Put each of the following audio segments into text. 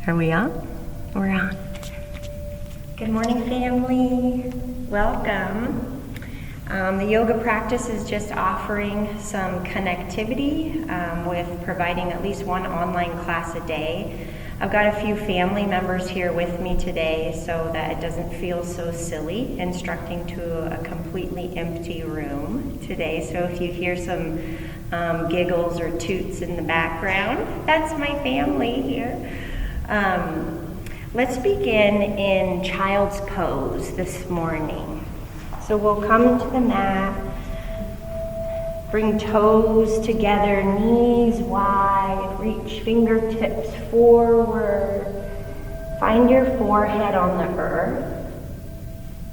Are we on? We're on. Good morning, family. Welcome. The yoga practice is just offering some connectivity with providing at least one online class a day. I've got a few family members here with me today so that it doesn't feel so silly instructing to a completely empty room today. So if you hear some giggles or toots in the background, that's my family here. Let's begin in child's pose this morning. So we'll come to the mat, bring toes together, knees wide, reach fingertips forward, find your forehead on the earth.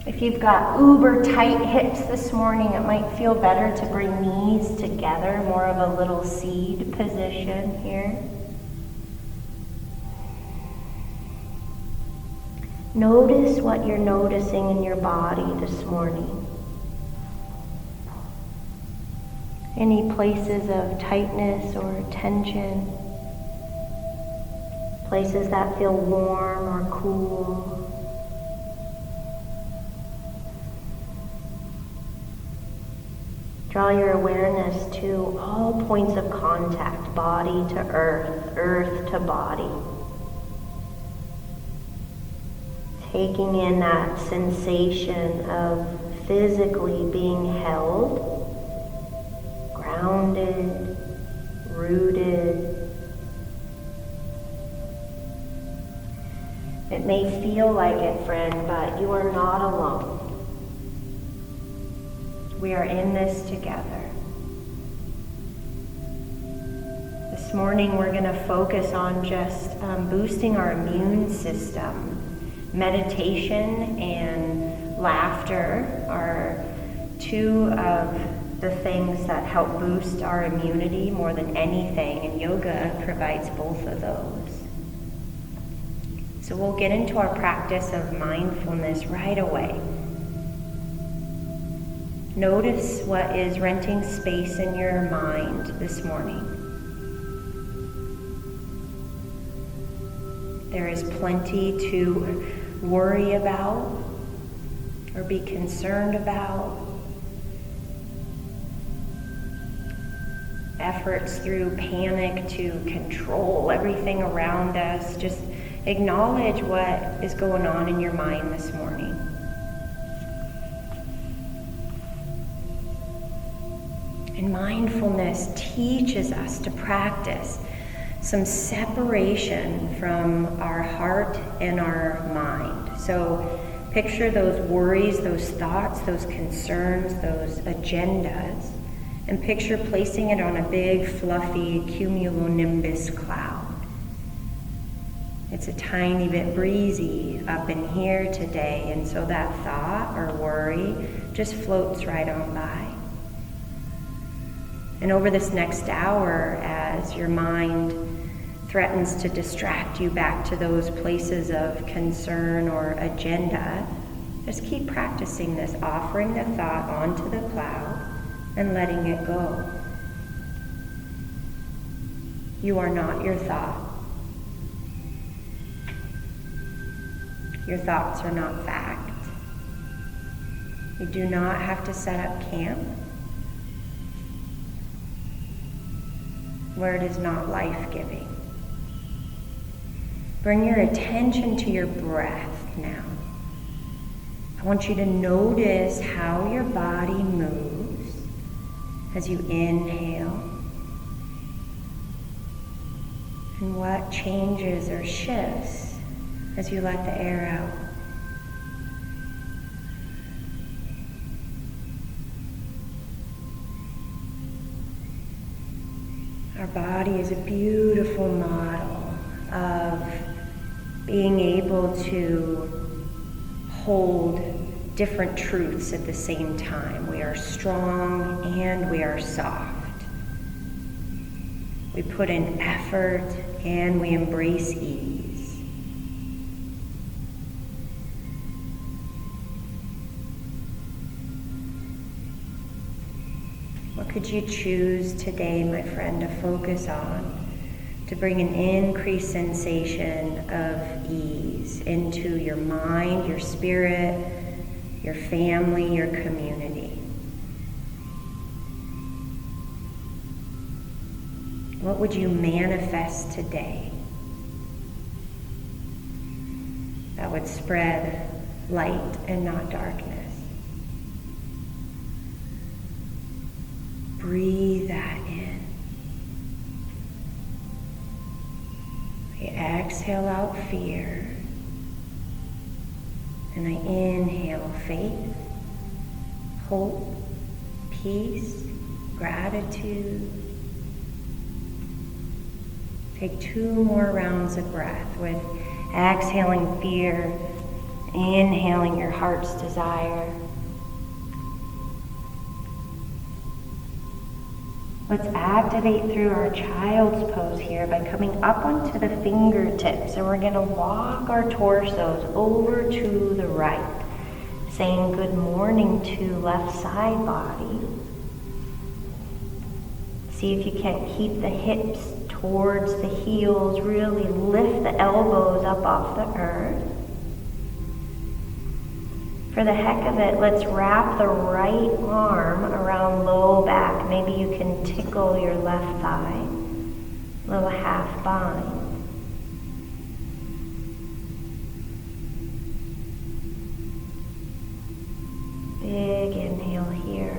If you've got uber tight hips this morning, it might feel better to bring knees together, more of a little seed position here. Notice what you're noticing in your body this morning. Any places of tightness or tension, places that feel warm or cool. Draw your awareness to all points of contact, body to earth, earth to body. Taking in that sensation of physically being held, grounded, rooted. It may feel like it, friend, but you are not alone. We are in this together. This morning we're going to focus on just boosting our immune system. Meditation and laughter are two of the things that help boost our immunity more than anything, and yoga provides both of those. So we'll get into our practice of mindfulness right away. Notice what is renting space in your mind this morning. There is plenty to worry about or be concerned about. Efforts through panic to control everything around us. Just acknowledge what is going on in your mind this morning. And mindfulness teaches us to practice some separation from our heart and our mind. So picture those worries, those thoughts, those concerns, those agendas, and picture placing it on a big, fluffy cumulonimbus cloud. It's a tiny bit breezy up in here today, and so that thought or worry just floats right on by. And over this next hour, as your mind threatens to distract you back to those places of concern or agenda, just keep practicing this, offering the thought onto the cloud and letting it go. You are not your thought. Your thoughts are not fact. You do not have to set up camp where it is not life-giving. Bring your attention to your breath now. I want you to notice how your body moves as you inhale and what changes or shifts as you let the air out. Our body is a beautiful model of being able to hold different truths at the same time. We are strong and we are soft. We put in effort and we embrace ease. What could you choose today, my friend, to focus on to bring an increased sensation of ease into your mind, your spirit, your family, your community. What would you manifest today that would spread light and not darkness? Breathe that in. I exhale out fear, and I inhale faith, hope, peace, gratitude. Take 2 more rounds of breath with exhaling fear, inhaling your heart's desire. Let's activate through our child's pose here by coming up onto the fingertips, and we're going to walk our torsos over to the right, saying good morning to left side body. See if you can't keep the hips towards the heels, really lift the elbows up off the earth. For the heck of it, let's wrap the right arm around low back. Maybe you can tickle your left thigh, little half bind. Big inhale here.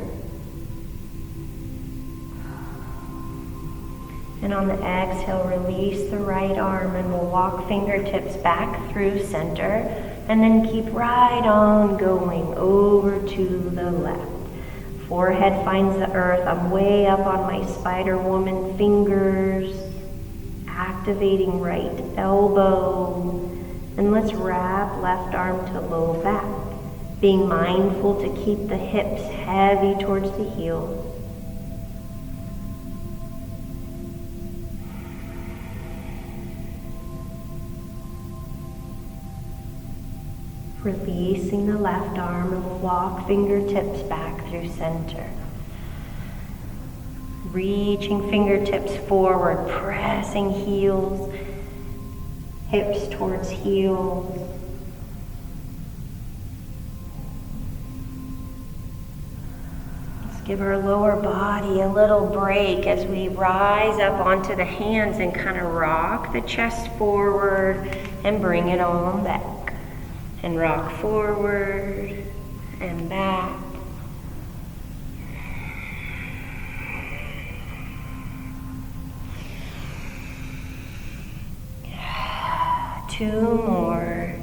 And on the exhale, release the right arm, and we'll walk fingertips back through center. And then keep right on going over to the left. Forehead finds the earth. I'm way up on my Spider Woman fingers. Activating right elbow. And let's wrap left arm to low back. Being mindful to keep the hips heavy towards the heels. Releasing the left arm, and we'll walk fingertips back through center. Reaching fingertips forward, pressing heels, hips towards heels. Let's give our lower body a little break as we rise up onto the hands and kind of rock the chest forward and bring it on back. And rock forward and back. Two more.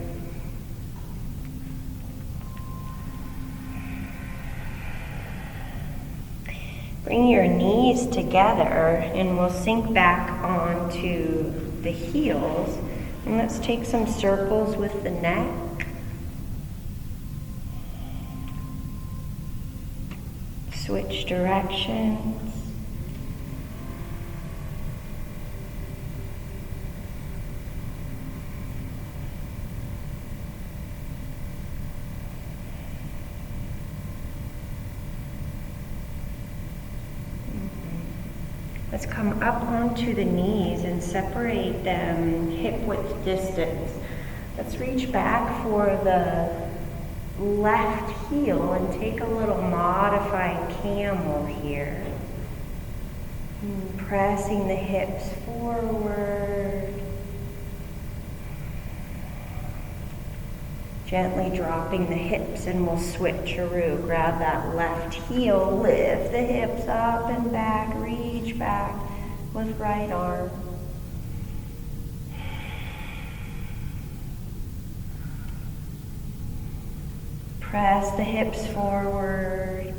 Bring your knees together, and we'll sink back onto the heels. And let's take some circles with the neck. Switch directions. Let's come up onto the knees and separate them hip width distance. Let's reach back for the left heel and take a little modified camel here. Pressing the hips forward. Gently dropping the hips, and we'll switcheroo. Grab that left heel, lift the hips up and back, reach back with right arm. Press the hips forward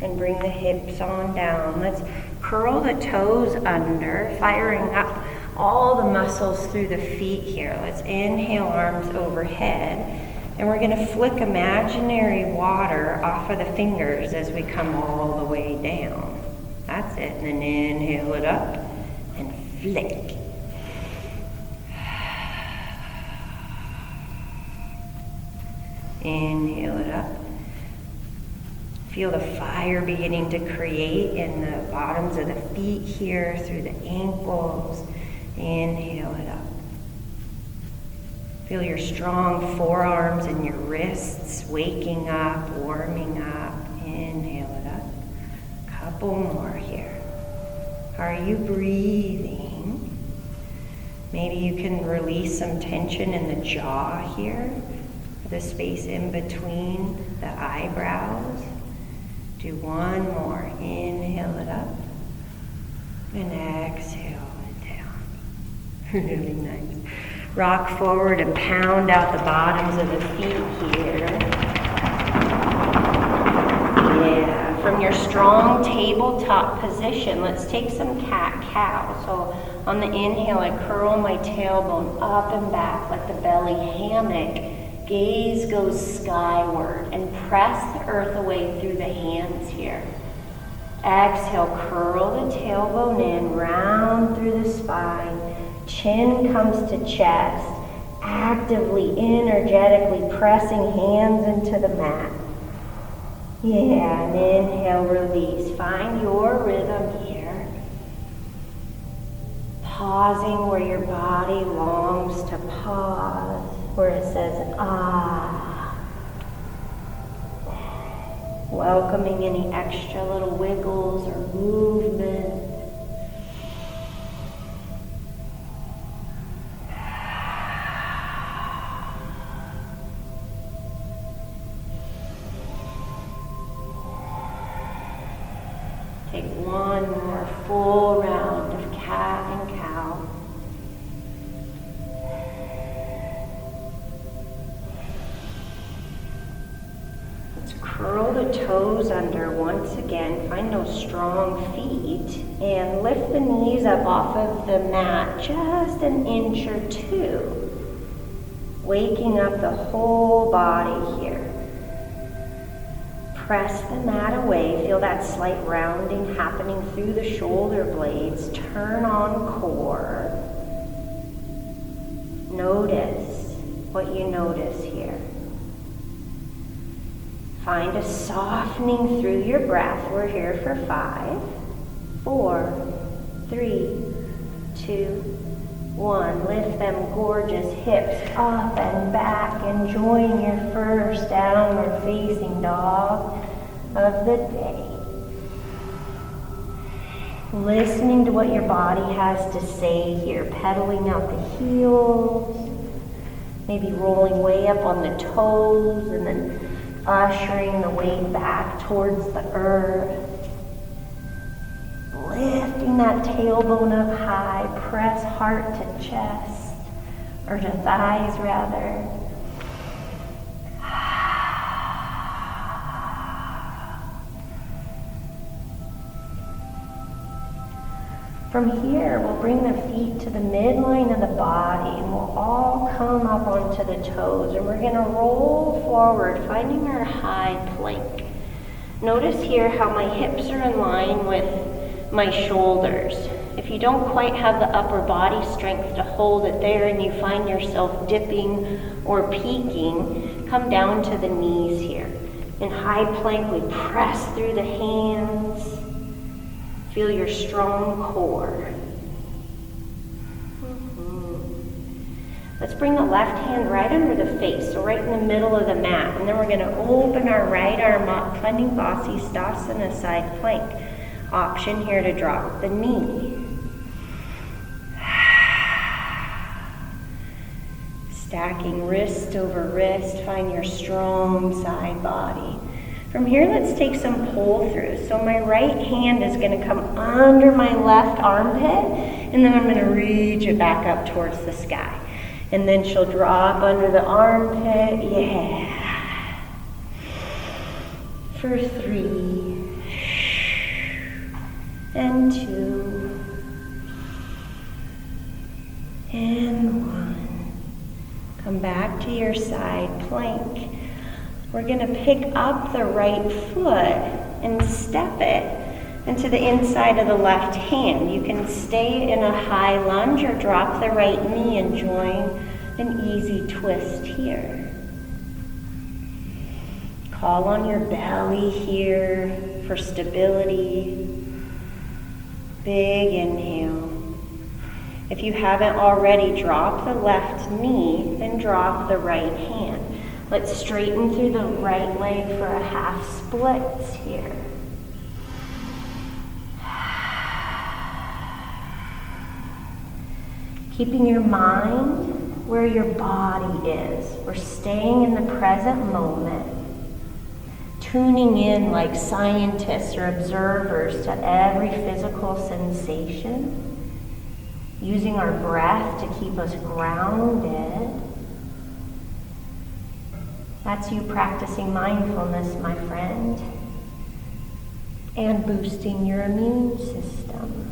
and bring the hips on down. Let's curl the toes under, firing up all the muscles through the feet here. Let's inhale, arms overhead. And we're going to flick imaginary water off of the fingers as we come all the way down. That's it. And then inhale it up and flick. Inhale it up. Feel the fire beginning to create in the bottoms of the feet here, through the ankles. Inhale it up. Feel your strong forearms and your wrists waking up, warming up. Inhale it up. Couple more here. Are you breathing? Maybe you can release some tension in the jaw here, the space in between the eyebrows. Do one more. Inhale it up. And exhale it down. Really nice. Rock forward and pound out the bottoms of the feet here. Yeah. From your strong tabletop position, let's take some cat-cow. So on the inhale, I curl my tailbone up and back like the belly hammock. Gaze goes skyward and press the earth away through the hands here. Exhale, curl the tailbone in, round through the spine. Chin comes to chest. Actively, energetically pressing hands into the mat. Yeah, and inhale, release. Find your rhythm here. Pausing where your body longs to pause, where it says, ah. Welcoming any extra little wiggles or movement. Take one more full round of cat and cow. Let's curl the toes under once again. Find those strong feet and lift the knees up off of the mat just an inch or two. Waking up the whole body here. Press the mat away. Feel that slight rounding happening through the shoulder blades. Turn on core. Notice what you notice here. Find a softening through your breath. We're here for 5, 4, 3, 2, 1. Lift them gorgeous hips up and back. Enjoying your first downward facing dog of the day. Listening to what your body has to say here. Pedaling out the heels. Maybe rolling way up on the toes and then ushering the weight back towards the earth. Lifting that tailbone up high, press heart to chest, or to thighs rather. From here, we'll bring the feet to the midline of the body, and we'll all come up onto the toes, and we're gonna roll forward, finding our high plank. Notice here how my hips are in line with my shoulders. If you don't quite have the upper body strength to hold it there and you find yourself dipping or peaking, come down to the knees here. In high plank, we press through the hands. Feel your strong core. Let's bring the left hand right under the face, so right in the middle of the mat. And then we're going to open our right arm up, finding Vasisthasana side plank. Option here to drop the knee. Stacking wrist over wrist, find your strong side body. From here, let's take some pull through. So my right hand is going to come under my left armpit, and then I'm going to reach it back up towards the sky. And then she'll drop under the armpit, yeah. For 3, and 2, and 1. Come back to your side plank. We're going to pick up the right foot and step it into the inside of the left hand. You can stay in a high lunge or drop the right knee and join an easy twist here. Call on your belly here for stability. Big inhale. If you haven't already, drop the left knee and drop the right hand. Let's straighten through the right leg for a half splits here. Keeping your mind where your body is. We're staying in the present moment, tuning in like scientists or observers to every physical sensation, using our breath to keep us grounded. That's you practicing mindfulness, my friend, and boosting your immune system.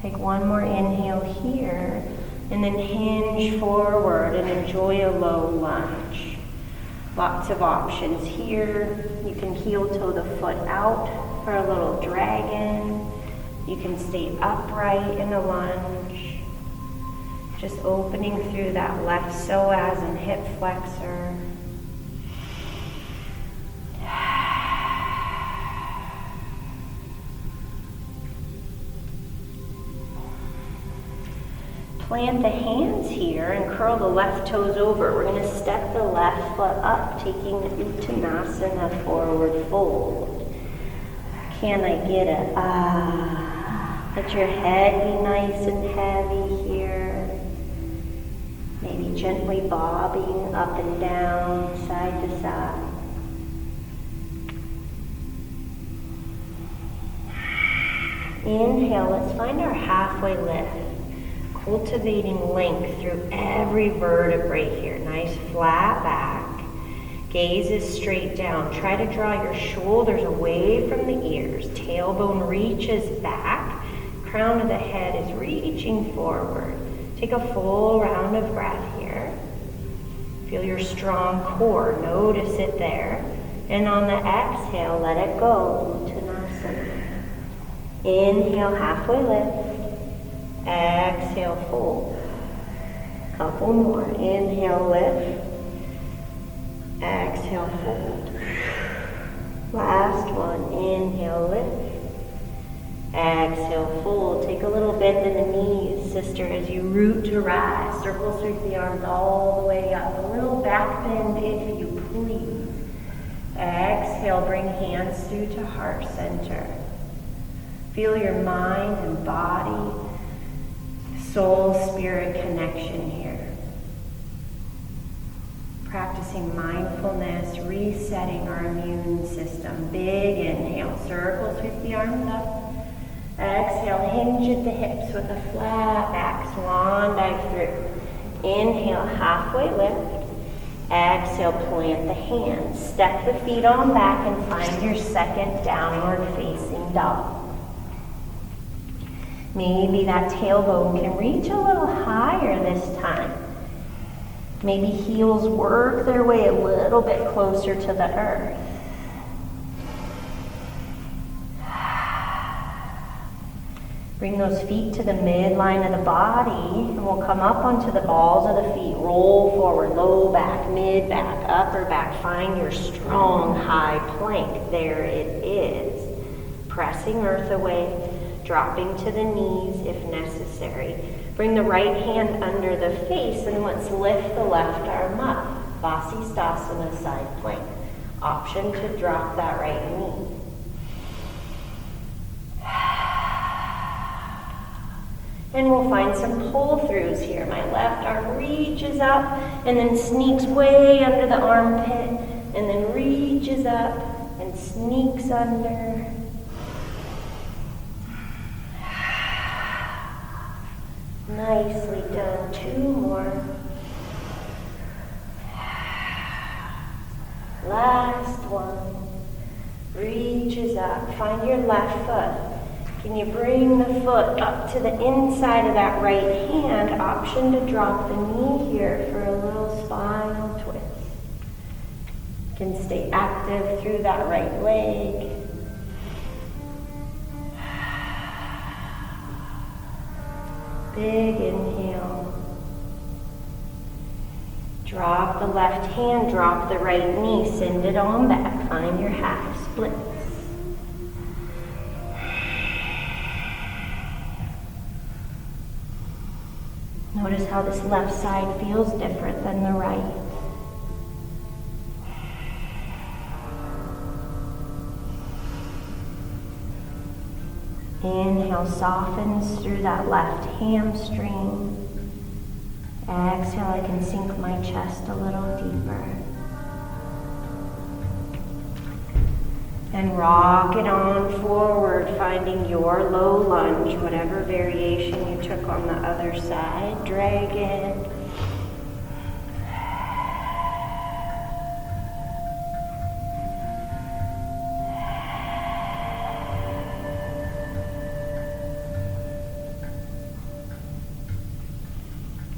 Take one more inhale here, and then hinge forward and enjoy a low lunge. Lots of options here. You can heel toe the foot out for a little dragon. You can stay upright in a lunge. Just opening through that left psoas and hip flexor. Plant the hands here and curl the left toes over. We're going to step the left foot up, taking the Uttanasana forward fold. Can I get a ah? Let your head be nice and heavy here. Maybe gently bobbing up and down, side to side. Inhale, let's find our halfway lift. Cultivating length through every vertebrae here. Nice flat back. Gaze is straight down. Try to draw your shoulders away from the ears. Tailbone reaches back. Crown of the head is reaching forward. Take a full round of breath here. Feel your strong core. Notice it there. And on the exhale, let it go. Uttanasana. Inhale, halfway lift. Exhale, fold. Couple more. Inhale, lift. Exhale, fold. Last one. Inhale, lift. Exhale, fold. Take a little bend in the knees, sister, as you root to rise. Circle sweep the arms all the way up. A little back bend if you please. Exhale, bring hands through to heart center. Feel your mind and body, soul-spirit connection here. Practicing mindfulness, resetting our immune system. Big inhale, circle, sweep the arms up. Exhale, hinge at the hips with a flat back, swan dive through. Inhale, halfway lift. Exhale, plant the hands. Step the feet on back and find your second downward facing dog. Maybe that tailbone can reach a little higher this time. Maybe heels work their way a little bit closer to the earth. Bring those feet to the midline of the body, and we'll come up onto the balls of the feet. Roll forward, low back, mid back, upper back. Find your strong high plank. There it is. Pressing earth away. Dropping to the knees if necessary. Bring the right hand under the face and let's lift the left arm up. Vasisthasana, side plank. Option to drop that right knee. And we'll find some pull-throughs here. My left arm reaches up and then sneaks way under the armpit and then reaches up and sneaks under. Nicely done. Two more. Last one. Reaches up. Find your left foot. Can you bring the foot up to the inside of that right hand? Option to drop the knee here for a little spinal twist. Can stay active through that right leg. Big inhale. Drop the left hand, drop the right knee, send it on back. Find your half splits. Notice how this left side feels different than the right. Inhale, softens through that left hamstring. Exhale, I can sink my chest a little deeper. And rock it on forward, finding your low lunge, whatever variation you took on the other side. Dragon.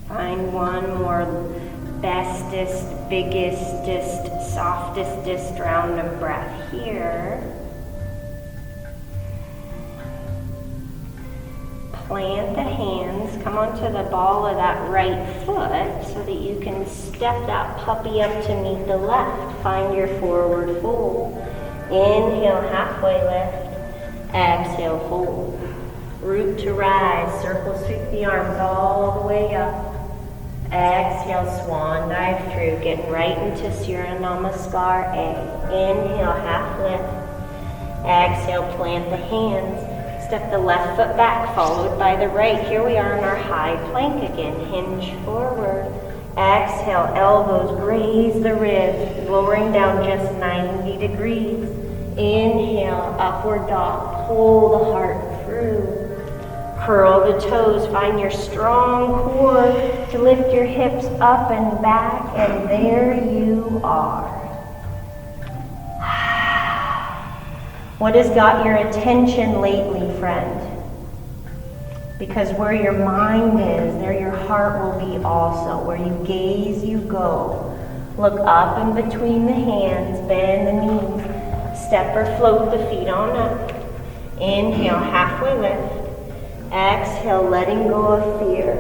Find one more bestest, biggestest, softestest round of breath here. Plant the hands, come onto the ball of that right foot so that you can step that puppy up to meet the left. Find your forward fold. Inhale, halfway lift. Exhale, fold. Root to rise, circle sweep the arms all the way up. Exhale, swan dive through, getting right into Surya Namaskar A. Inhale, half lift. Exhale, plant the hands. Step the left foot back, followed by the right. Here we are in our high plank again. Hinge forward. Exhale, elbows graze the ribs, lowering down just 90 degrees. Inhale, upward dog. Pull the heart through. Curl the toes, find your strong core to lift your hips up and back, and there you are. What has got your attention lately, friend? Because where your mind is, there your heart will be also. Where you gaze, you go. Look up and between the hands, bend the knees, step or float the feet on up. Inhale, halfway lift. Exhale, letting go of fear.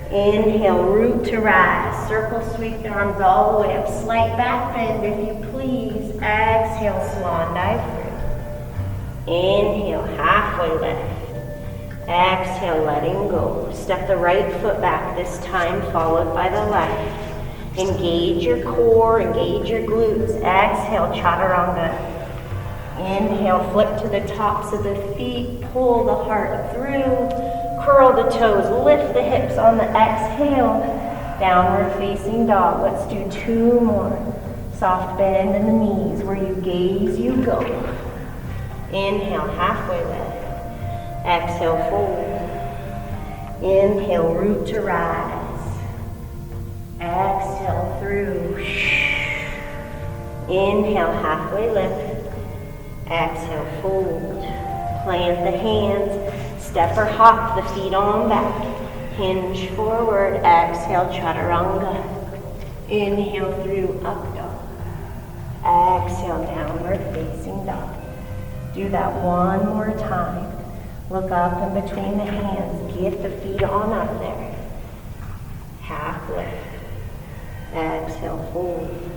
Inhale, root to rise. Circle, sweep the arms all the way up. Slight back bend if you please. Exhale, swan dive through. Inhale, halfway lift. Exhale, letting go. Step the right foot back this time, followed by the left. Engage your core, engage your glutes. Exhale, chaturanga. Inhale, flip to the tops of the feet, pull the heart through, curl the toes, lift the hips on the exhale, downward facing dog. Let's do two more. Soft bend in the knees, where you gaze, you go. Inhale, halfway lift. Exhale, fold. Inhale, root to rise. Exhale, through. Inhale, halfway lift. Exhale, fold. Plant the hands. Step or hop the feet on back. Hinge forward. Exhale, chaturanga. Inhale through, up dog. Exhale, downward facing dog. Do that one more time. Look up and between the hands. Get the feet on up there. Half lift. Exhale, fold.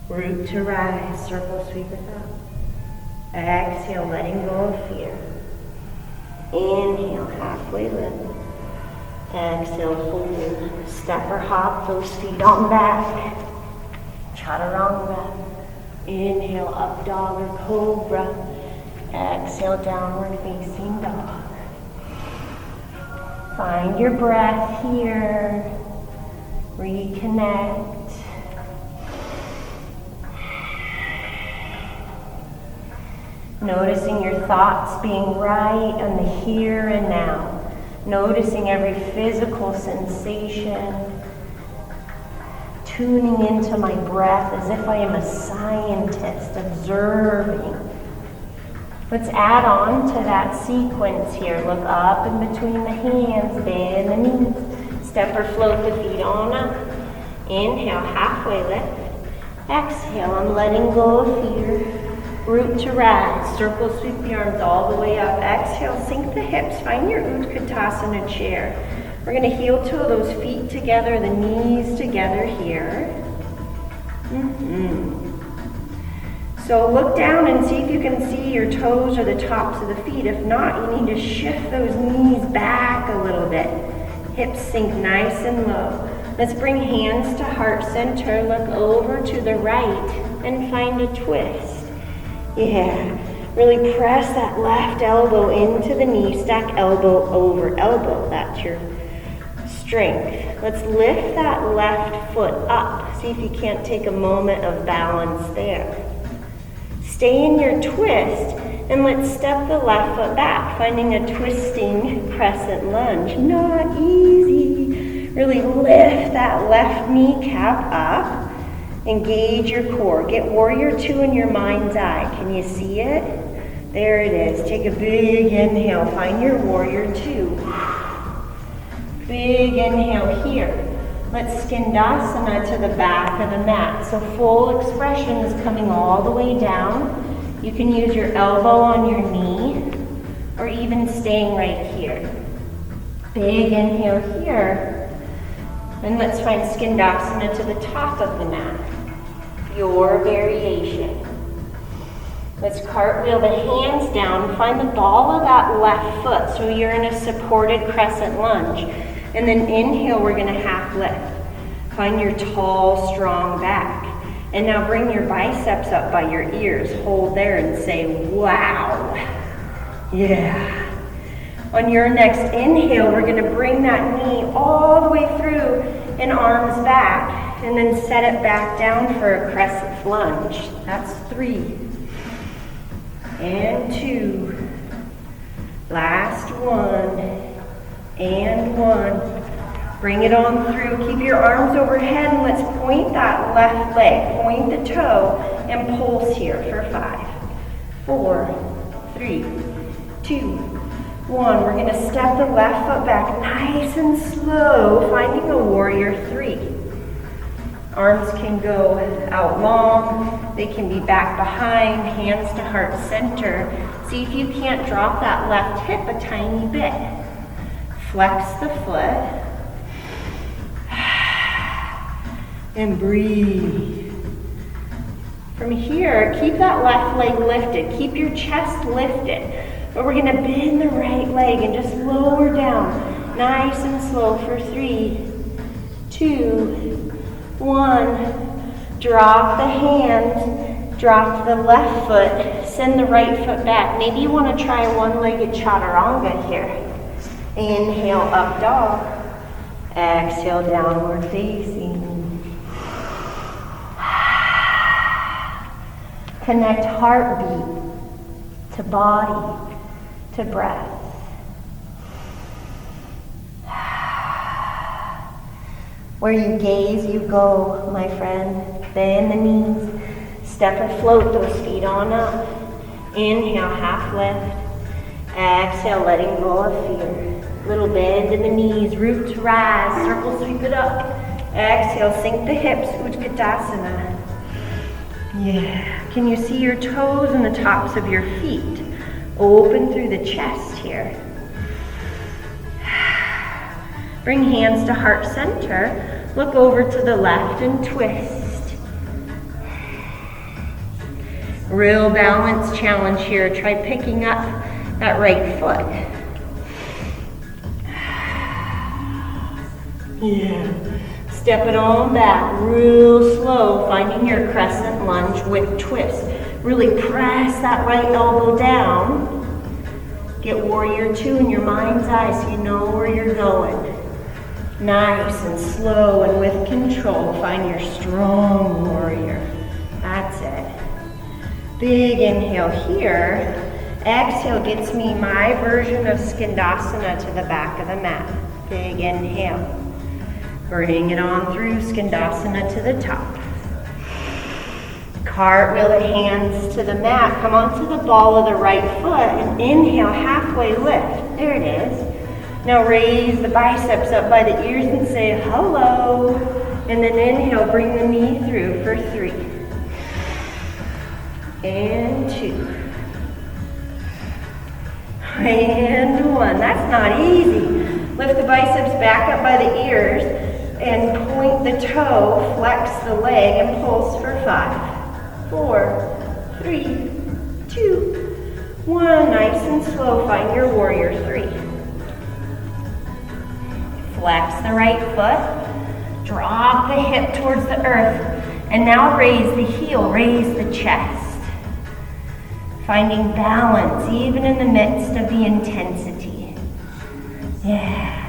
Root to rise. Circle, sweep it up. Exhale, letting go of fear. Inhale, halfway lift. Exhale, fold. Step or hop those feet on back. Chaturanga. Inhale, up dog or cobra. Exhale, downward facing dog. Find your breath here. Reconnect. Noticing your thoughts being right in the here and now. Noticing every physical sensation. Tuning into my breath as if I am a scientist observing. Let's add on to that sequence here. Look up and between the hands, bend the knees. Step or float the feet on up. Inhale, halfway lift. Exhale, I'm letting go of fear. Root to rise. Circle, sweep the arms all the way up. Exhale, sink the hips. Find your Utkatasana chair. We're going to heel toe those feet together, the knees together here. So look down and see if you can see your toes or the tops of the feet. If not, you need to shift those knees back a little bit. Hips sink nice and low. Let's bring hands to heart center. Look over to the right and find a twist. Yeah. Really press that left elbow into the knee. Stack elbow over elbow. That's your strength. Let's lift that left foot up. See if you can't take a moment of balance there. Stay in your twist, and let's step the left foot back, finding a twisting crescent lunge. Not easy. Really lift that left kneecap up. Engage your core. Get warrior two in your mind's eye. Can you see it? There it is. Take a big inhale. Find your warrior two. Big inhale here. Let's skindasana to the back of the mat. So full expression is coming all the way down. You can use your elbow on your knee or even staying right here. Big inhale here. And let's find skindasana to the top of the mat. Your variation. Let's cartwheel the hands down. Find the ball of that left foot so you're in a supported crescent lunge. And then inhale, we're going to half lift. Find your tall, strong back. And now bring your biceps up by your ears. Hold there and say, wow. Yeah. On your next inhale, we're going to bring that knee all the way through and arms back. And then set it back down for a crescent lunge. That's 3. And 2. Last 1. And 1. Bring it on through. Keep your arms overhead and let's point that left leg. Point the toe and pulse here for 5, 4, 3, 2, 1. We're going to step the left foot back nice and slow, finding a warrior 3. Arms can go out long, they can be back behind, hands to heart center. See if you can't drop that left hip a tiny bit. Flex the foot. And breathe. From here, keep that left leg lifted. Keep your chest lifted. But we're gonna bend the right leg and just lower down. Nice and slow for 3, 2, 1, drop the hands, drop the left foot, send the right foot back. Maybe you want to try one-legged chaturanga here. Inhale, up dog. Exhale, downward facing. Connect heartbeat to body, to breath. Where you gaze, you go, my friend. Bend the knees. Step and float those feet on up. Inhale, half lift. Exhale, letting go of fear. Little bend in the knees, root to rise. Circle, sweep it up. Exhale, sink the hips, Utkatasana. Yeah. Can you see your toes and the tops of your feet? Open through the chest here. Bring hands to heart center. Look over to the left and twist. Real balance challenge here. Try picking up that right foot. Yeah. Step it on back, real slow, finding your crescent lunge with twist. Really press that right elbow down. Get warrior 2 in your mind's eye so you know where you're going. Nice and slow and with control, find your strong warrior. That's it. Big inhale here. Exhale gets me my version of skindasana to the back of the mat. Big inhale. Bring it on through, skindasana to the top. Cartwheel the hands to the mat. Come onto the ball of the right foot and inhale, halfway lift. There it is. Now raise the biceps up by the ears and say hello. And then inhale, bring the knee through for 3. And 2. And 1. That's not easy. Lift the biceps back up by the ears and point the toe, flex the leg and pulse for 5, 4, 3, 2, 1. Nice and slow, find your warrior 3. flex the right foot, drop the hip towards the earth, and now raise the heel, raise the chest. Finding balance even in the midst of the intensity. Yeah.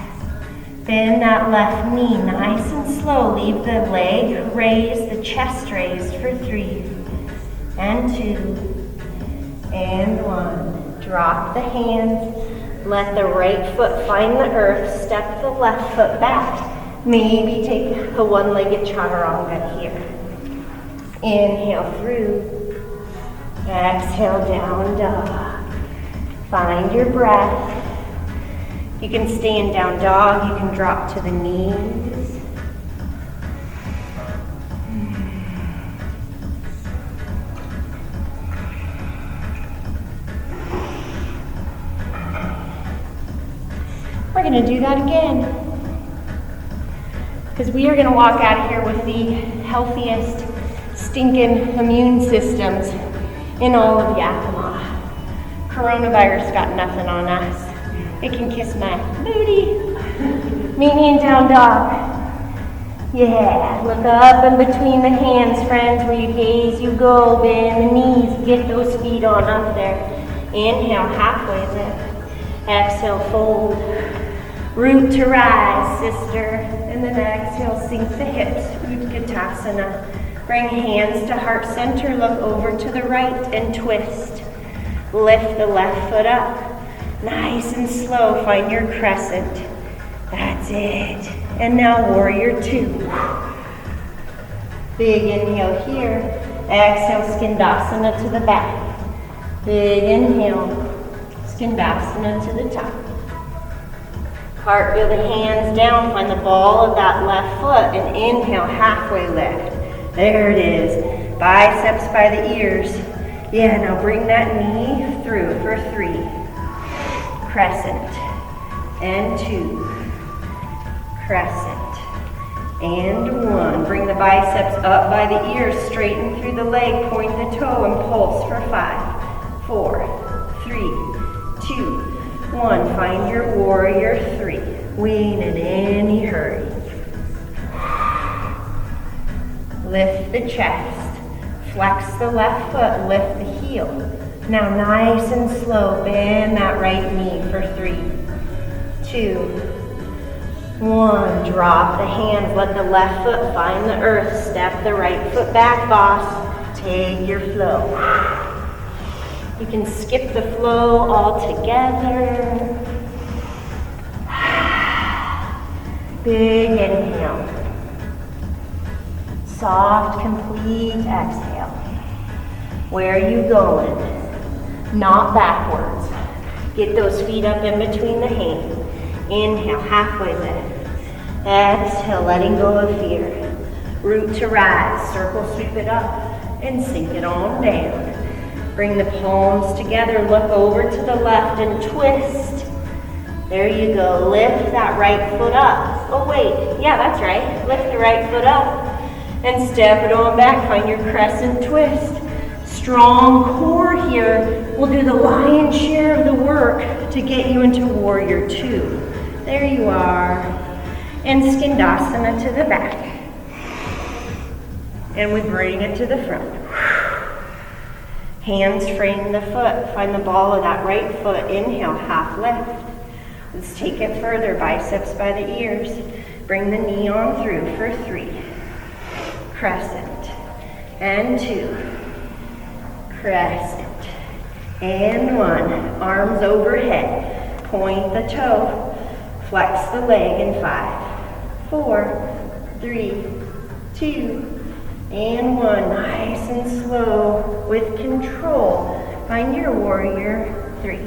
Bend that left knee nice and slow. Leave the leg raised, the chest raised for 3 and 2 and 1. Drop the hands. Let the right foot find the earth. Step the left foot back. Maybe take a one-legged chaturanga here. Inhale through. Exhale, down dog. Find your breath. You can stay in down dog. You can drop to the knees. We're going to do that again. Because we are going to walk out of here with the healthiest stinking immune systems in all of Yakima. Coronavirus got nothing on us. It can kiss my booty. Meet me in down dog. Yeah, look up and between the hands, friends, where you gaze, you go. Bend the knees, get those feet on up there. Inhale, halfway lift. Exhale, fold. Root to rise, sister. And then exhale, sink the hips. Utkatasana. Bring hands to heart center. Look over to the right and twist. Lift the left foot up. Nice and slow, find your crescent. That's it. And now warrior 2. Big inhale here. Exhale, skandasana to the back. Big inhale, skandasana to the top. Cartwheel the hands down, find the ball of that left foot, and inhale, halfway lift. There it is. Biceps by the ears. Yeah, now bring that knee through for 3. Crescent, and 2, crescent, and 1. Bring the biceps up by the ears, straighten through the leg, point the toe, and pulse for 5, 4, 3, 2, 1. Find your warrior 3. We ain't in any hurry. Lift the chest, flex the left foot, lift the heel. Now nice and slow, bend that right knee for 3, 2, 1. Drop the hands, let the left foot find the earth. Step the right foot back, boss. Take your flow. You can skip the flow altogether. Big inhale. Soft, complete exhale. Where are you going? Not backwards. Get those feet up in between the hands. Inhale, halfway lift. Exhale, letting go of fear. Root to rise. Circle, sweep it up, and sink it on down. Bring the palms together. Look over to the left and twist. There you go. Lift that right foot up. Oh, wait. Yeah, that's right. Lift the right foot up and step it on back. Find your crescent twist. Strong core here will do the lion's share of the work to get you into warrior 2. There you are. And skandasana to the back. And we bring it to the front. Hands frame the foot. Find the ball of that right foot. Inhale, half lift. Let's take it further. Biceps by the ears. Bring the knee on through for 3. Crescent. And 2. Crescent, and 1. Arms overhead. Point the toe. Flex the leg in 5, 4, 3, 2, and 1. Nice and slow with control. Find your warrior 3.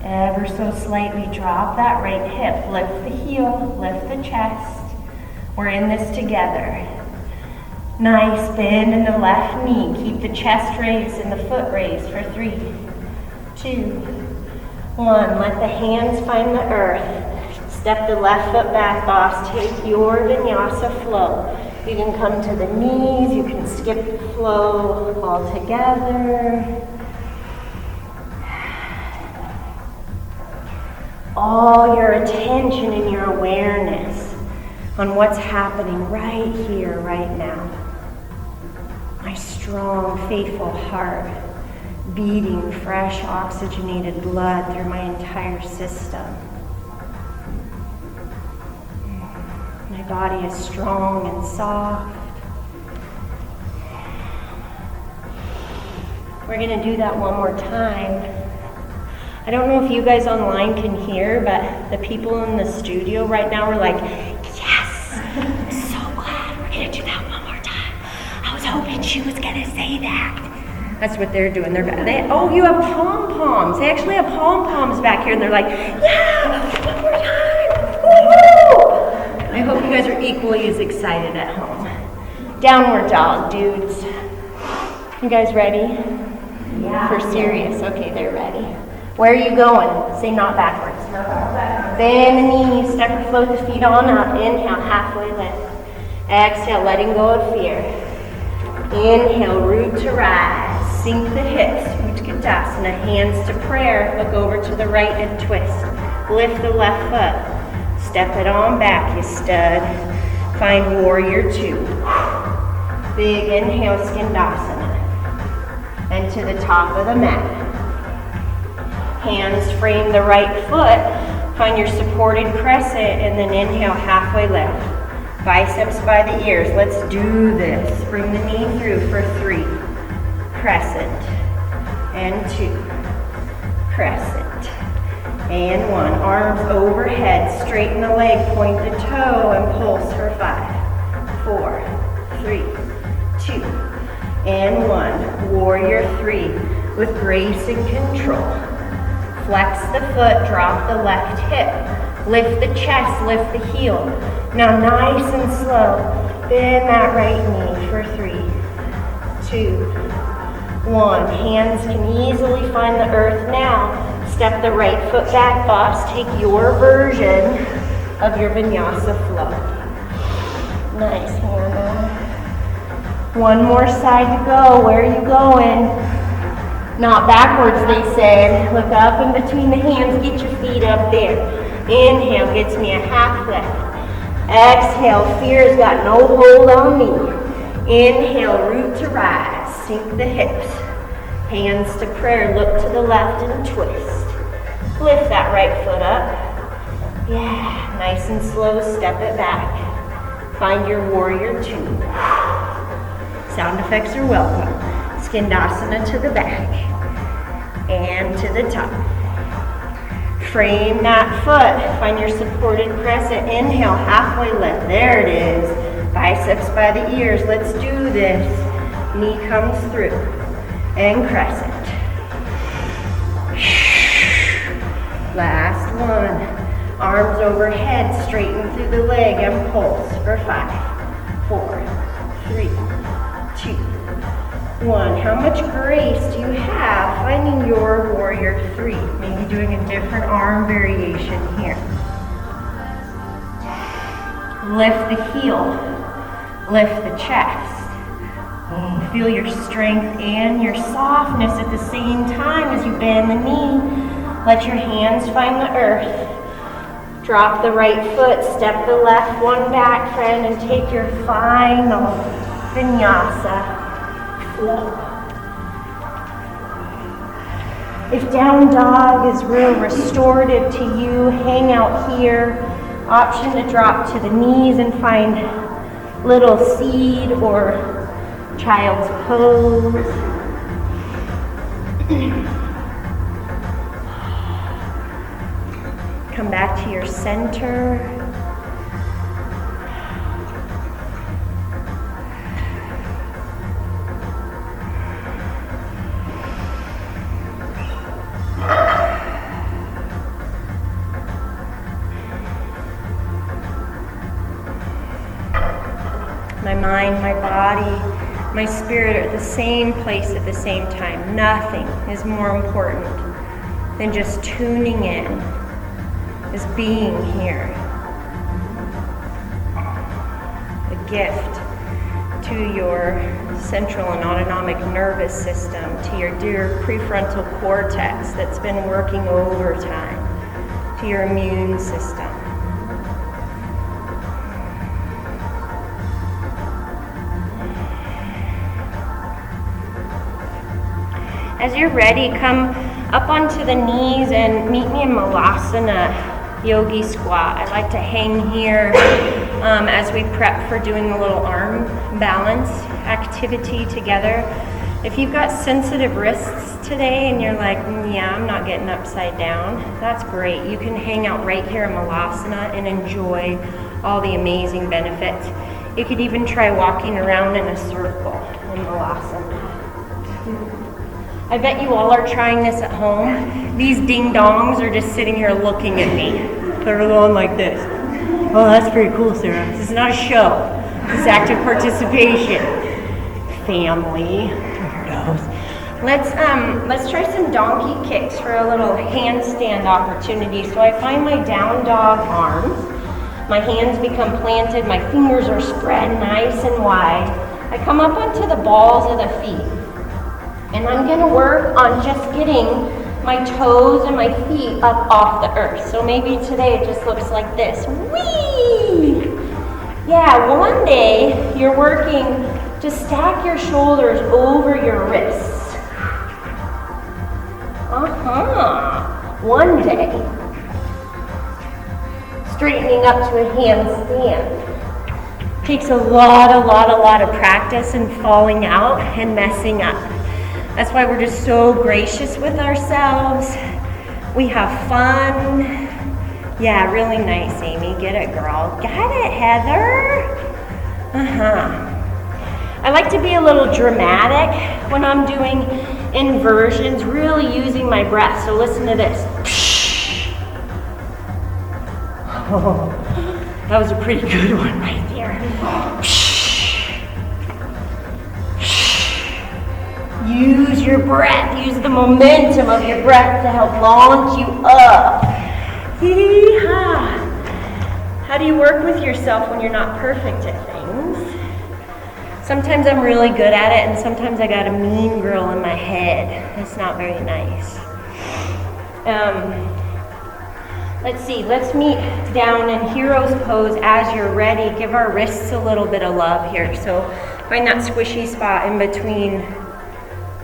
Ever so slightly drop that right hip. Lift the heel, lift the chest. We're in this together. Nice bend in the left knee. Keep the chest raised and the foot raised for 3, 2, 1. Let the hands find the earth. Step the left foot back, boss. Take your Vinyasa flow. You can come to the knees. You can skip the flow altogether. all your attention and your awareness on what's happening right here, right now. My strong, faithful heart beating fresh oxygenated blood through my entire system. My body is strong and soft. We're going to do that one more time. I don't know if you guys online can hear, but the people in the studio right now are like, yes, I'm so glad we're going to do that one more time. I was hoping she was going to say that. That's what they're doing. Oh, you have pom-poms. They actually have pom-poms back here, and they're like, yeah, one more time. Woo-hoo! I hope you guys are equally as excited at home. Downward dog, dudes. You guys ready? Yeah. For serious. Okay, they're ready. Where are you going? Say not backwards. Bend the knees, step or float the feet on up. Inhale, halfway lift. Exhale, letting go of fear. Inhale, root to rise. Sink the hips, Utkatasana, hands to prayer. Look over to the right and twist. Lift the left foot. Step it on back, you stud. Find warrior two. Big inhale, Skandasana. And to the top of the mat. Hands frame the right foot. Find your supported crescent and then inhale, halfway lift. Biceps by the ears. Let's do this. Bring the knee through for 3. Crescent. And 2. Crescent. And 1. Arms overhead. Straighten the leg. Point the toe and pulse for 5. 4. 3. 2. And 1. Warrior 3. With grace and control. Flex the foot, drop the left hip. Lift the chest, lift the heel. Now nice and slow, bend that right knee for 3, 2, 1. Hands can easily find the earth now. Step the right foot back, boss. Take your version of your Vinyasa flow. Nice, Hannah. One more side to go. Where are you going? Not backwards, they said. Look up in between the hands. Get your feet up there. Inhale gets me a half lift. Exhale, fear's got no hold on me. Inhale, root to rise. Sink the hips. Hands to prayer. Look to the left and twist. Lift that right foot up. Yeah, nice and slow. Step it back. Find your warrior two. Sound effects are welcome. Skandasana to the back and to the top. Frame that foot. Find your supported crescent. Inhale, halfway lift. There it is. Biceps by the ears. Let's do this. Knee comes through and crescent. Last one. Arms overhead. Straighten through the leg and pulse for 5, 4, 3, 2, 1. How much grace do you have finding your warrior 3? Maybe doing a different arm variation here. Lift the heel. Lift the chest. Feel your strength and your softness at the same time as you bend the knee. Let your hands find the earth. Drop the right foot. Step the left one back, friend, and take your final Vinyasa flow. If down dog is real restorative to you, hang out here. Option to drop to the knees and find little seed or child's pose. Come back to your center. My mind, my body, my spirit are at the same place at the same time. Nothing is more important than just tuning in, is being here. A gift to your central and autonomic nervous system, to your dear prefrontal cortex that's been working overtime to your immune system. As you're ready, come up onto the knees and meet me in Malasana yogi squat. I like to hang here as we prep for doing a little arm balance activity together. If you've got sensitive wrists today and you're like, yeah, I'm not getting upside down, that's great. You can hang out right here in Malasana and enjoy all the amazing benefits. You could even try walking around in a circle in Malasana. I bet you all are trying this at home. These ding-dongs are just sitting here looking at me. They're going like this. Oh, that's pretty cool, Sarah. This is not a show. This is active participation. Family. Let's try some donkey kicks for a little handstand opportunity. So I find my down dog arms. My hands become planted. My fingers are spread nice and wide. I come up onto the balls of the feet. And I'm going to work on just getting my toes and my feet up off the earth. So maybe today it just looks like this. Whee! Yeah, one day you're working to stack your shoulders over your wrists. One day. Straightening up to a handstand. Takes a lot of practice and falling out and messing up. That's why we're just so gracious with ourselves. We have fun. Yeah, really nice, Amy. Get it, girl. Got it, Heather. I like to be a little dramatic when I'm doing inversions, really using my breath. So listen to this. Oh, that was a pretty good one right there. Use your breath, use the momentum of your breath to help launch you up. Yee-haw. How do you work with yourself when you're not perfect at things? Sometimes I'm really good at it, and sometimes I got a mean girl in my head. It's not very nice. Let's see, let's meet down in hero's pose as you're ready. Give our wrists a little bit of love here. So find that squishy spot in between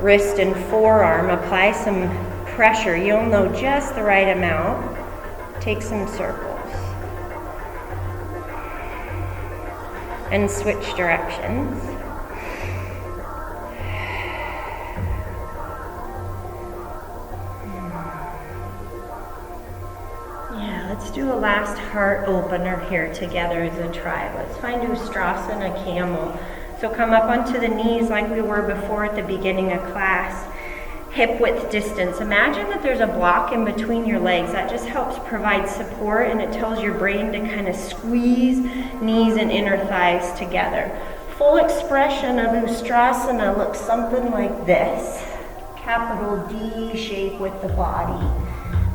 wrist and forearm. Apply some pressure. You'll know just the right amount. Take some circles. And switch directions. Yeah, let's do a last heart opener here together as a tribe. Let's find Ustrasana Camel. So come up onto the knees like we were before at the beginning of class. Hip width distance. Imagine that there's a block in between your legs. That just helps provide support, and it tells your brain to kind of squeeze knees and inner thighs together. Full expression of Ustrasana looks something like this. Capital D shape with the body.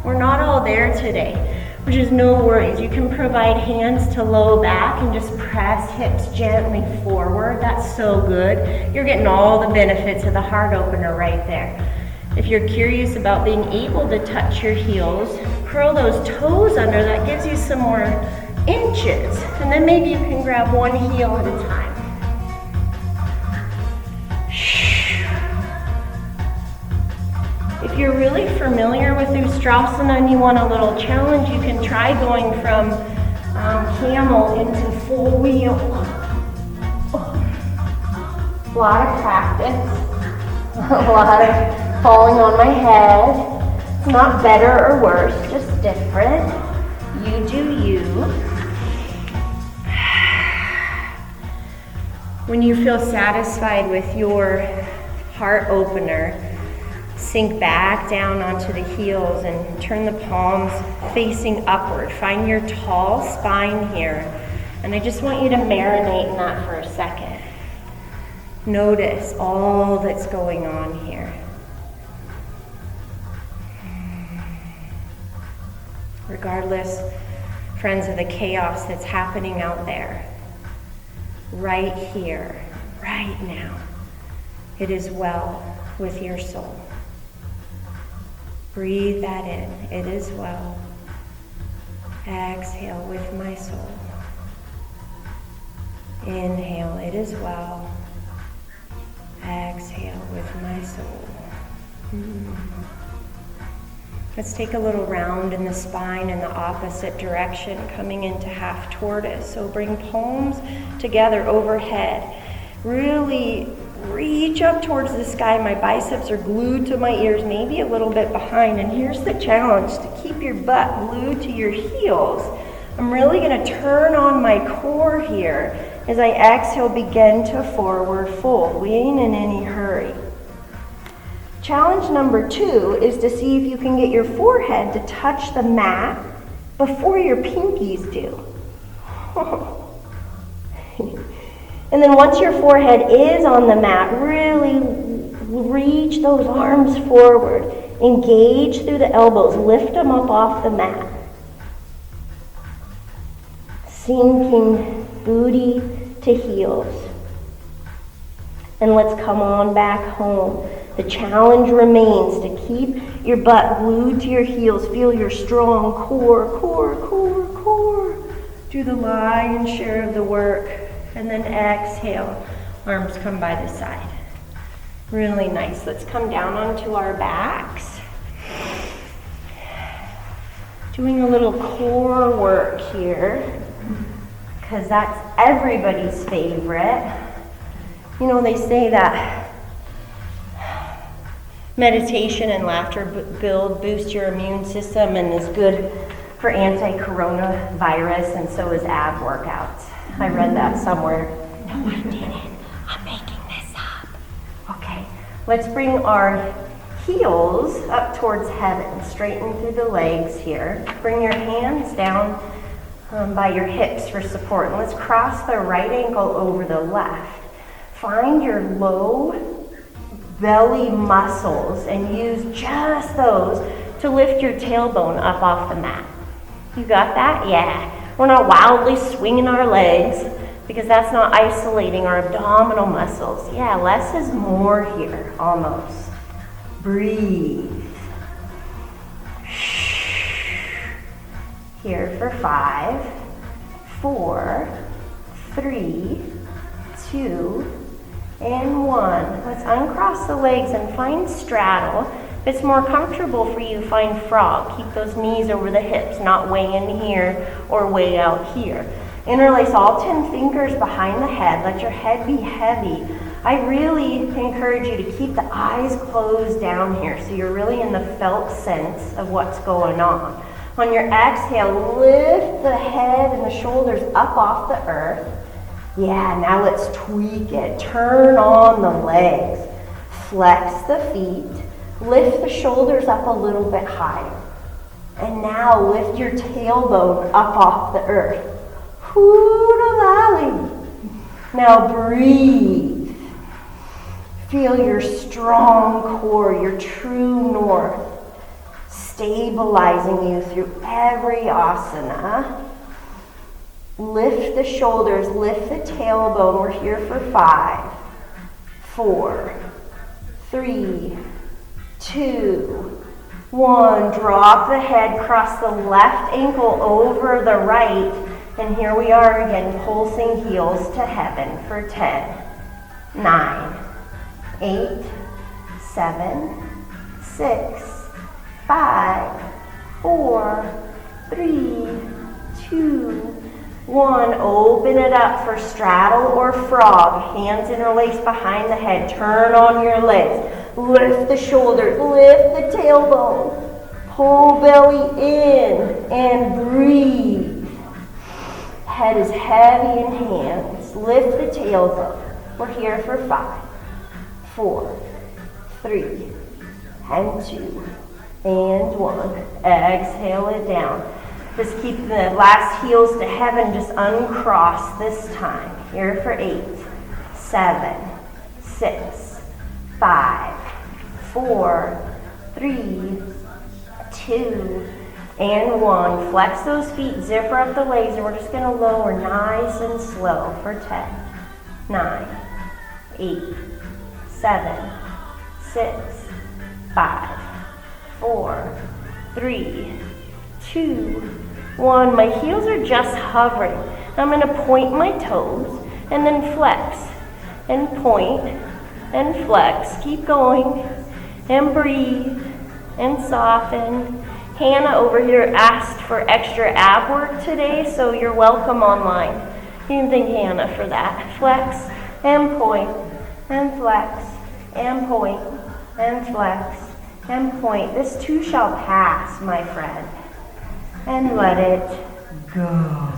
We're not all there today, which is no worries. You can provide hands to low back and just press hips gently forward. That's so good. You're getting all the benefits of the heart opener right there. If you're curious about being able to touch your heels, curl those toes under. That gives you some more inches. And then maybe you can grab one heel at a time. If you're really familiar with Ustrasana and you want a little challenge, you can try going from camel into full wheel. A lot of practice, a lot of falling on my head. It's not better or worse, just different. You do you. When you feel satisfied with your heart opener, sink back down onto the heels and turn the palms facing upward. Find your tall spine here. And I just want you to marinate in that for a second. Notice all that's going on here. Regardless, friends, of the chaos that's happening out there, right here, right now, it is well with your soul. Breathe that in. It is well. Exhale with my soul. Inhale it as well. Exhale with my soul. Let's take a little round in the spine in the opposite direction, coming into half tortoise. So bring palms together overhead. Really reach up towards the sky. My biceps are glued to my ears, maybe a little bit behind. And here's the challenge, to keep your butt glued to your heels. I'm really going to turn on my core here as I exhale, begin to forward fold. We ain't in any hurry. Challenge number 2 is to see if you can get your forehead to touch the mat before your pinkies do. And then once your forehead is on the mat, really reach those arms forward. Engage through the elbows. Lift them up off the mat. Sinking booty to heels. And let's come on back home. The challenge remains to keep your butt glued to your heels. Feel your strong core. Do the lion's share of the work. And then exhale. Arms come by the side. Really nice. Let's come down onto our backs. Doing a little core work here, because that's everybody's favorite. You know, they say that meditation and laughter boost your immune system and is good for anti-coronavirus, and so is ab workouts. I read that somewhere. No, I didn't. I'm making this up. Okay, let's bring our heels up towards heaven. Straighten through the legs here. Bring your hands down by your hips for support. And let's cross the right ankle over the left. Find your low belly muscles and use just those to lift your tailbone up off the mat. You got that? Yeah. We're not wildly swinging our legs because that's not isolating our abdominal muscles. Yeah, less is more here, almost. Breathe. Here for 5, 4, 3, 2, and 1. Let's uncross the legs and find straddle. If it's more comfortable for you, find frog. Keep those knees over the hips, not way in here or way out here. Interlace all 10 fingers behind the head. Let your head be heavy. I really encourage you to keep the eyes closed down here so you're really in the felt sense of what's going on. On your exhale, lift the head and the shoulders up off the earth. Yeah, now let's tweak it. Turn on the legs. Flex the feet. Lift the shoulders up a little bit higher. And now lift your tailbone up off the earth. Hoodalali. Now breathe. Feel your strong core, your true north, stabilizing you through every asana. Lift the shoulders, lift the tailbone. We're here for 5, 4, 3, 2, 1. Drop the head, cross the left ankle over the right. And here we are again, pulsing heels to heaven for 10, 9, 8, 7, 6, 5, 4, 3, 2, 1. Open it up for straddle or frog. Hands interlaced behind the head. Turn on your legs. Lift the shoulders. Lift the tailbone. Pull belly in and breathe. Head is heavy in hands. Lift the tailbone. We're here for 5, 4, 3, and 2, and 1. Exhale it down. Just keep the last heels to heaven. Just uncross this time. Here for 8, 7, 6, 5, 4, 3, 2, and 1. Flex those feet, zipper up the legs, and we're just going to lower nice and slow for 10, 9, 8, 7, 6, 5, 4, 3, 2, 1. My heels are just hovering. I'm going to point my toes and then flex and point and flex. Keep going and breathe and soften. Hannah over here asked for extra ab work today, so you're welcome online. You can thank Hannah for that. Flex and point and flex and point and flex and point. This too shall pass, my friend. And let it go.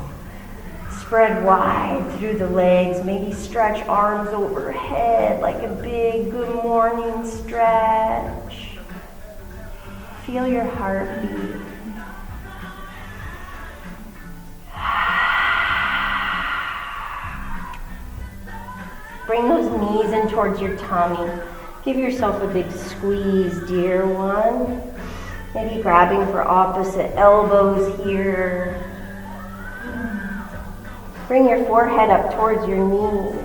Spread wide through the legs. Maybe stretch arms overhead like a big good morning stretch. Feel your heartbeat. Bring those knees in towards your tummy. Give yourself a big squeeze, dear one. Maybe grabbing for opposite elbows here. Bring your forehead up towards your knees.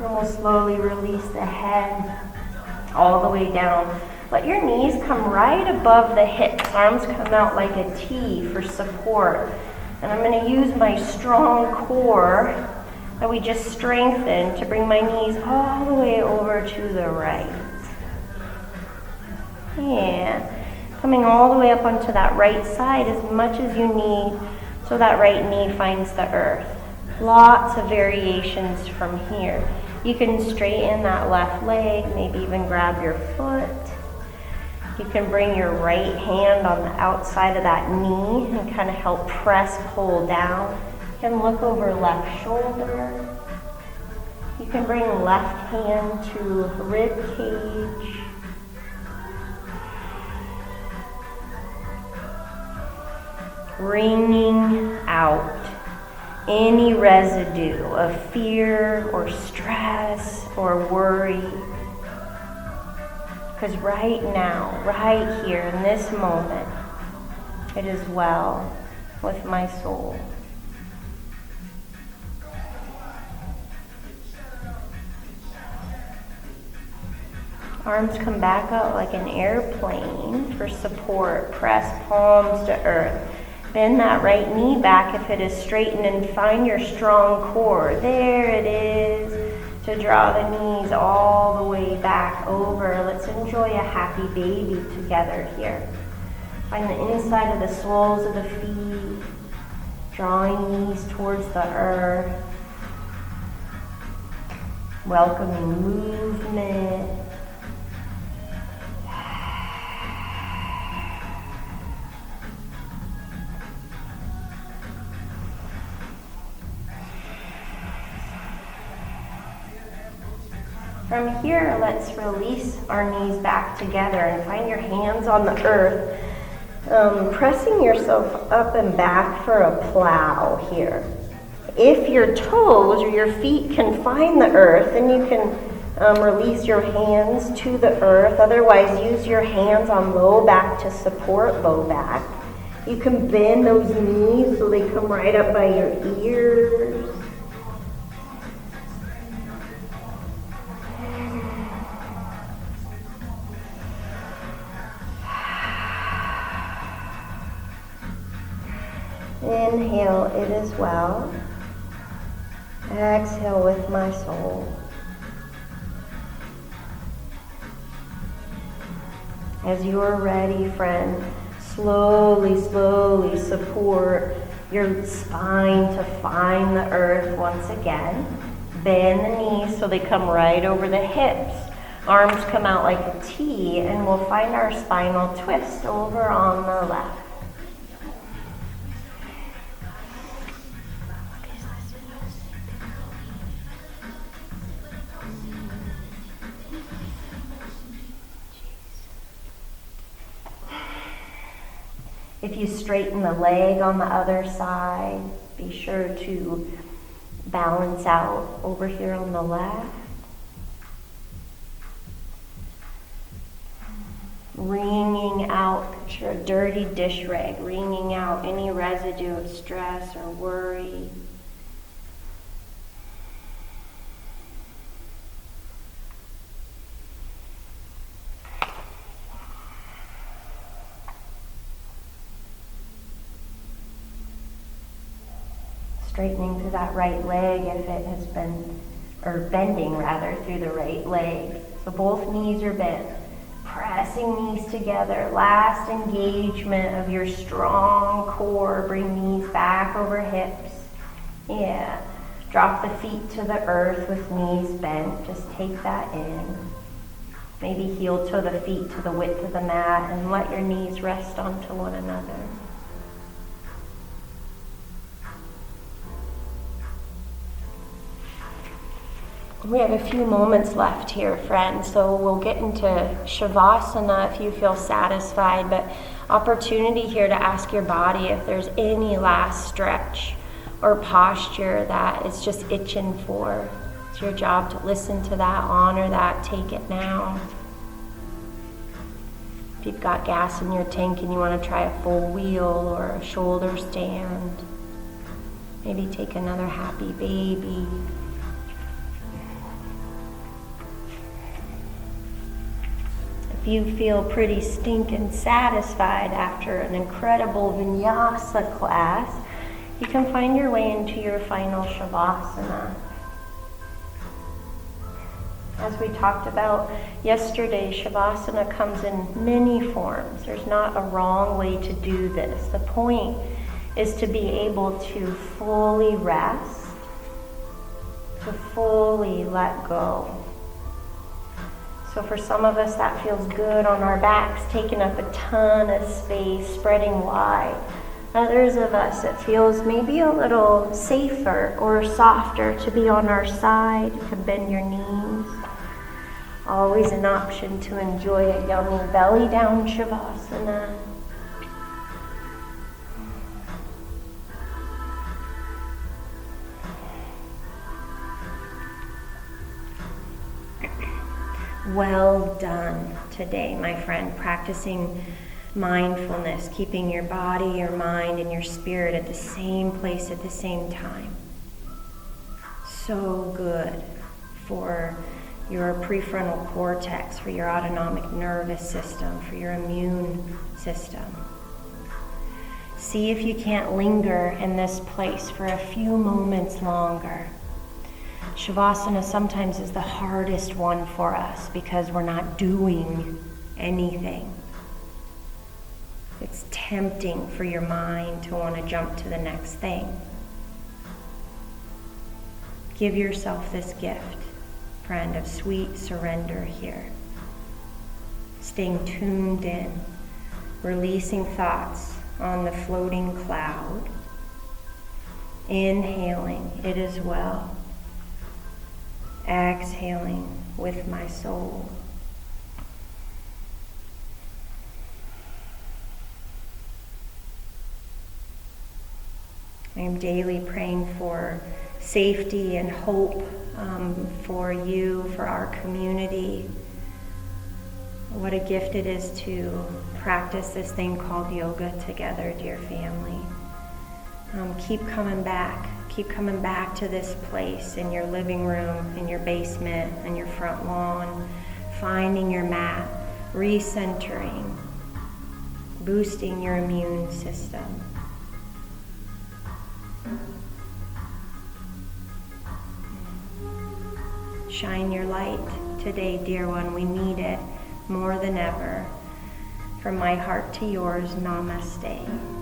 And we'll slowly release the head all the way down. Let your knees come right above the hips. Arms come out like a T for support. And I'm going to use my strong core that we just strengthened to bring my knees all the way over to the right. Yeah. Coming all the way up onto that right side as much as you need so that right knee finds the earth. Lots of variations from here. You can straighten that left leg, maybe even grab your foot. You can bring your right hand on the outside of that knee and kind of help press, pull down. You can look over left shoulder. You can bring left hand to rib cage. Bringing out any residue of fear or stress or worry. Because right now, right here in this moment, it is well with my soul. Arms come back up like an airplane for support. Press palms to earth. Bend that right knee back if it is straightened and find your strong core. There it is. To draw the knees all the way back over. Let's enjoy a happy baby together here. Find the inside of the soles of the feet. Drawing knees towards the earth. Welcoming movement. From here, let's release our knees back together and find your hands on the earth, pressing yourself up and back for a plow here. If your toes or your feet can find the earth, then you can release your hands to the earth. Otherwise, use your hands on low back to support low back. You can bend those knees so they come right up by your ears. Inhale, it is well. Exhale with my soul. As you're ready, friend, slowly, slowly support your spine to find the earth once again. Bend the knees so they come right over the hips. Arms come out like a T, and we'll find our spinal twist over on the left. If you straighten the leg on the other side, be sure to balance out over here on the left. Wringing out, picture a dirty dish rag, wringing out any residue of stress or worry. Straightening through that right leg if it has been, or bending rather, through the right leg. So both knees are bent. Pressing knees together. Last engagement of your strong core. Bring knees back over hips. Yeah. Drop the feet to the earth with knees bent. Just take that in. Maybe heel toe the feet to the width of the mat and let your knees rest onto one another. We have a few moments left here, friends, so we'll get into Shavasana if you feel satisfied, but opportunity here to ask your body if there's any last stretch or posture that it's just itching for. It's your job to listen to that, honor that, take it now. If you've got gas in your tank and you want to try a full wheel or a shoulder stand, maybe take another happy baby. If you feel pretty stinking satisfied after an incredible Vinyasa class, you can find your way into your final Shavasana. As we talked about yesterday, Shavasana comes in many forms. There's not a wrong way to do this. The point is to be able to fully rest, to fully let go. So for some of us that feels good on our backs, taking up a ton of space, spreading wide. Others of us it feels maybe a little safer or softer to be on our side, to bend your knees. Always an option to enjoy a yummy belly down Shavasana. Well done today, my friend, practicing mindfulness, keeping your body, your mind, and your spirit at the same place at the same time. So good for your prefrontal cortex, for your autonomic nervous system, for your immune system. See if you can't linger in this place for a few moments longer. Shavasana sometimes is the hardest one for us because we're not doing anything. It's tempting for your mind to want to jump to the next thing. Give yourself this gift, friend, of sweet surrender here. Staying tuned in, releasing thoughts on the floating cloud. Inhaling, it is well. Exhaling with my soul. I am daily praying for safety and hope for you, for our community. What a gift it is to practice this thing called yoga together, dear family. Keep coming back. Keep coming back to this place in your living room, in your basement, in your front lawn, finding your mat, recentering, boosting your immune system. Shine your light today, dear one. We need it more than ever. From my heart to yours, namaste.